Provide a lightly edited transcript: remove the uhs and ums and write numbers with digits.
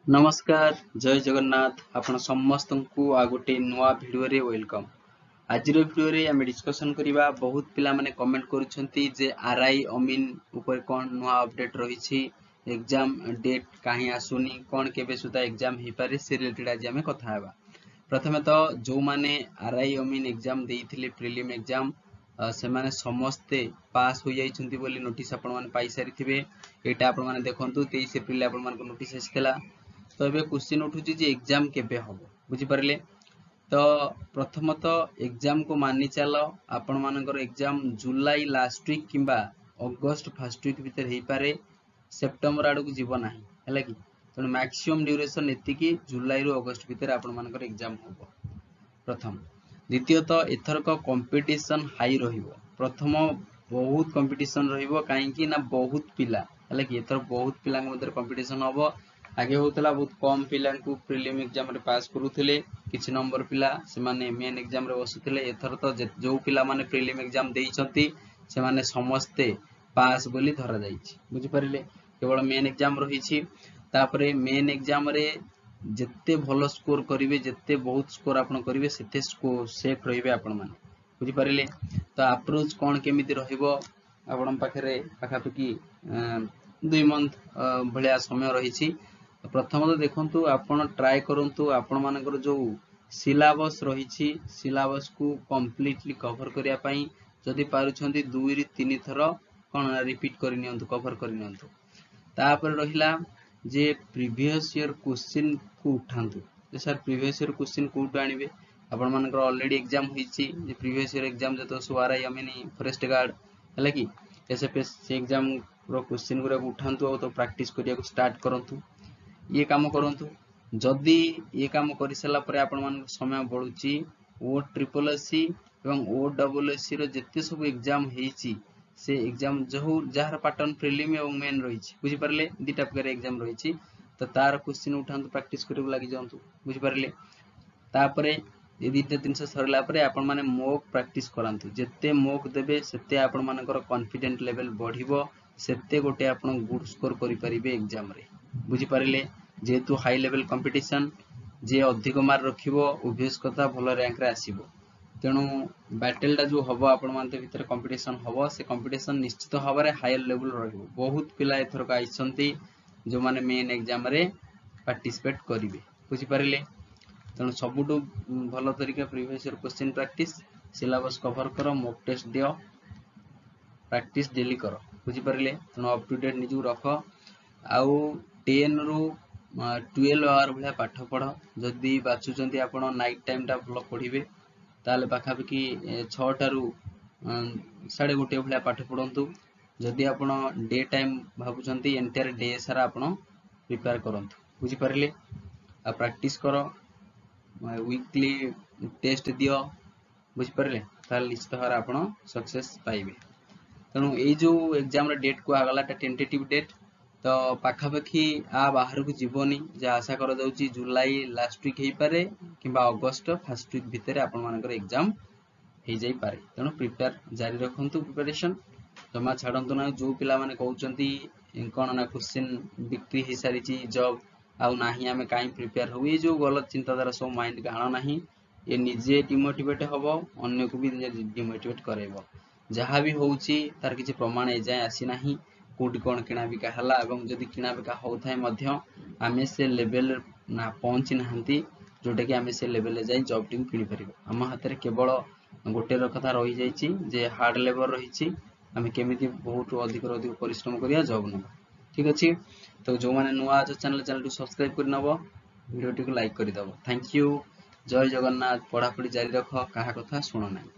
नमस्कार जय जगन्नाथ आपण समस्त को आ गोटे नुआ भिडियो रे वेलकम। आज भिडियो रे आमे डिस्कशन करिबा बहुत पिला माने कमेंट करूछंती जे आरआई अमीन ऊपर कोन नुआ अपडेट रहिछि, एग्जाम डेट काहे आसुनी, कोन केबे सुदा एग्जाम हे पारे से रिलेटेड आज आमे कथा हेबा। प्रथमे तो जो माने आरआई अमीन एग्जाम देइथिले प्रीलिम एग्जाम से माने समस्ते पास हो जाइछंती बोली नोटिस आपण माने पाई सारिथिबे। एटा आपण माने देखंतु 23 एप्रिल आपण मानको नोटिस आछितला। तो ये क्वेश्चन उठू एग्जाम केबे हबो बुझिपारे। तो प्रथमत एग्जाम को मानि चल आपण मानकर एग्जाम जुलाई लास्ट वीक किंबा अगस्त फर्स्ट वीक भीतर हे पारे, सेप्टेम्बर आड़ को जीव ना है कि तेणु मैक्सिमम ड्यूरेशन एतिकी जुलाई रु अगस्त भीतर आपण मानकर एग्जाम हबो प्रथम। द्वितीयत एथरक कंपटीशन हाई रहिबो। प्रथम बहुत कंपटीशन रहिबो काहेकि ना बहुत पिला है कि एथर बहुत पिला मध्य कंपटीशन हबो। आगे होतला बहुत कम पिला को प्रीलिम एग्जाम रे पास करूथिले, किछि नंबर पिला से माने मेन एग्जाम रे बसुथिले। एथर तो जो पिला माने प्रीलिम एग्जाम देइछंती से माने समस्ते पास बोली धरा जाइछि बुझि परिले। केवल मेन एग्जाम रहिछि, तापरे मेन एग्जाम रे जेते भलो स्कोर करिवे, जेते बहुत स्कोर आपण करिवे सेते स्कोर सेफ रहिबे आपण माने बुझि परिले। तो अप्रोच कोन केमिति रहिबो आपण पाखरे पाखापकी 2 मंथ भलिया समय रहिछि। प्रथम तो देखंतु आपण ट्राई करंतु आपण मानकर जो सिलेबस रहिछि सिलेबस को कंप्लीटली कवर करिया पई जदि पारुछंती 2 रि 3 थरो कोन रिपीट करि नियंतु, कवर करि नियंतु। तापर रहिला जे प्रीवियस ईयर क्वेश्चन को उठांतु जे सर प्रीवियस ईयर क्वेश्चन कोटु आनिबे। आपण मानकर ऑलरेडी एग्जाम होईछि जे प्रीवियस ईयर एग्जाम जतो सुआरआई अमिनी फॉरेस्ट गार्ड हला कि एसएफएस से एग्जाम रो क्वेश्चन गुरा उठांतु और तो प्रैक्टिस करिया को स्टार्ट करंतु। ये काम करंतु। जदि ये काम करि सला परे आपण मान समय बळुची ओ ट्रिपल एससी एवं ओ डबल एससी रो जत्ते सब एग्जाम हेछि से एग्जाम जहु जहार पैटर्न प्रीलिम एवं मेन रहिछि बुझि परले। दिटा प्रकार एग्जाम रहिछि तो तार क्वेश्चन उठांतु, प्रैक्टिस करिबो लागि जांतु बुझि परले। तापरे ये दिटा दिन से सरला परे आपण माने मॉक प्रैक्टिस करंतु। जत्ते मॉक देबे सेते आपण मानकर कॉन्फिडेंट लेवल बढ़िबो, सेते गोटे आपण गुड स्कोर करि परिबे एग्जाम रे बुझि पारिले। जेतु हाई लेवल कंपटीशन जे अधिक मार्क रखिबो ओबियस कथा भलो रैंक रे आसीबो। तेणु बैटल टा जो हबो आपण मानते भीतर कंपटीशन हबो, से कंपटीशन निश्चित हबारे हायर लेवल रहइबो। बहुत पिला एथर का आइछंती जो माने मेन एग्जाम रे पार्टिसिपेट करिवे बुझि पारिले। तेणु सबुटु भलो तरीका previous year question practice, syllabus cover करो, मॉक टेस्ट दियो, प्रैक्टिस डेली करो बुझि पारिले। तेणु अप टू डेट निजु रखो। आउ 10 रु 12 आवर भलिया पाठ पढ़। जदि बाछुचंती आपण नाइट टाइम टा भलो पढ़िबे ताले पाखापाखि 6 टारु 1:30 भलिया पाठ पढ़ंतु। जदि आपण डे टाइम भाबुचंती एंटायर डे सारा आपण प्रिपेयर करंतु बुझि पारिले। आ प्रैक्टिस करो, वीकली टेस्ट दियो बुझि पारिले, ताले निश्चित भाବରେ आपण सक्सेस पाइबे। तेणु ए जो एग्जाम रे डेट को आगला टा टेंटेटिव डेट तो पाखापाखि आ बाहर को जीवनी जे आशा कर जाउची जुलाई लास्ट वीक हे पारे किंबा अगस्त फर्स्ट वीक भितर आपण मानकर एग्जाम हे जाई पारे। तेणु प्रिपेयर जारी रखंतु, प्रिपरेशन जमा छाडंतु ना। जो पिला माने कहउचंती कोन ना क्वेश्चन बिक्री हे सारिची जॉब आउ नाही आमे काई प्रिपेयर हो, ये जो गलत चिंताधारा सब माइंड का आना नाही। ये निजे डिमोटिवेट हबो, अन्य को भी डिमोटिवेट करेबो। जहाँ भी होउची तार किछि प्रमाण ए जाय आसी नाही कोटी कोन किना बिका हला एवं जदि किना बिका होथाय मध्य आमे से लेवल ना पहुंची नाहंती जोटा कि आमे से लेवल ले जाय जॉब टिम किनि परिबो। हम हाथ रे केवल गोटे कथा रही जाइछि जे हार्ड लेबर रहिछि, आमे केमिति बहुत अधिक परिश्रम करिया जॉब न। ठीक अछि। तो जो माने नुआ जो चैनल टू सब्सक्राइब कर नबो, वीडियो टी को लाइक कर दबो। Thank you. जय जगन्नाथ। पढ़ापढ़ी जारी रख, कहा कथा सुनो नहीं।